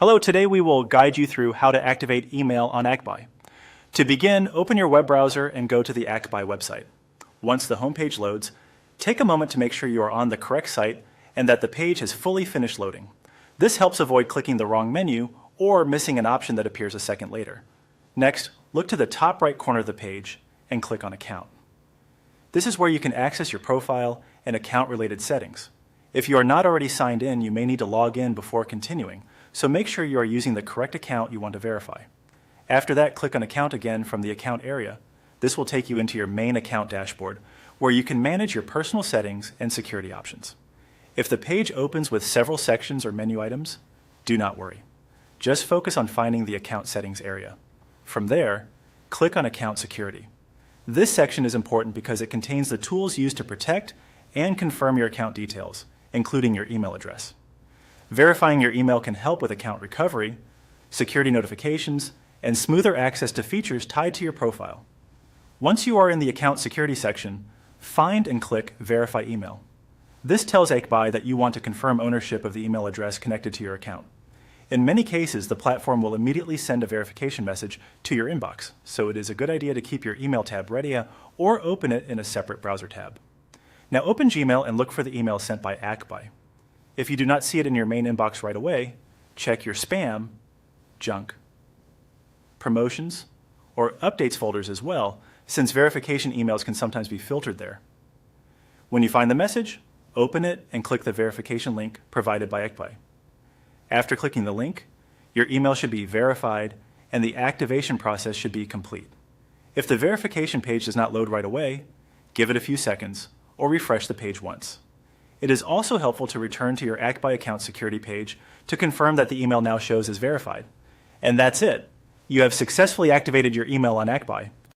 Hello, today we will guide you through how to activate email on ACBuy. To begin, open your web browser and go to the ACBuy website. Once the homepage loads, take a moment to make sure you are on the correct site and that the page has fully finished loading. This helps avoid clicking the wrong menu or missing an option that appears a second later. Next, look to the top right corner of the page and click on Account. This is where you can access your profile and account-related settings. If you are not already signed in, you may need to log in before continuing, so make sure you are using the correct account you want to verify. After that, click on Account again from the Account area. This will take you into your main account dashboard, where you can manage your personal settings and security options. If the page opens with several sections or menu items, do not worry. Just focus on finding the Account Settings area. From there, click on Account Security. This section is important because it contains the tools used to protect and confirm your account details, including your email address. Verifying your email can help with account recovery, security notifications, and smoother access to features tied to your profile. Once you are in the Account Security section, find and click Verify Email. This tells ACBuy that you want to confirm ownership of the email address connected to your account. In many cases, the platform will immediately send a verification message to your inbox, so it is a good idea to keep your email tab ready or open it in a separate browser tab. Now open Gmail and look for the email sent by ACBuy. If you do not see it in your main inbox right away, check your spam, junk, promotions, or updates folders as well, since verification emails can sometimes be filtered there. When you find the message, open it and click the verification link provided by ACBuy. After clicking the link, your email should be verified and the activation process should be complete. If the verification page does not load right away, give it a few seconds or refresh the page once. It is also helpful to return to your ACBuy account security page to confirm that the email now shows as verified. And that's it. You have successfully activated your email on ACBuy.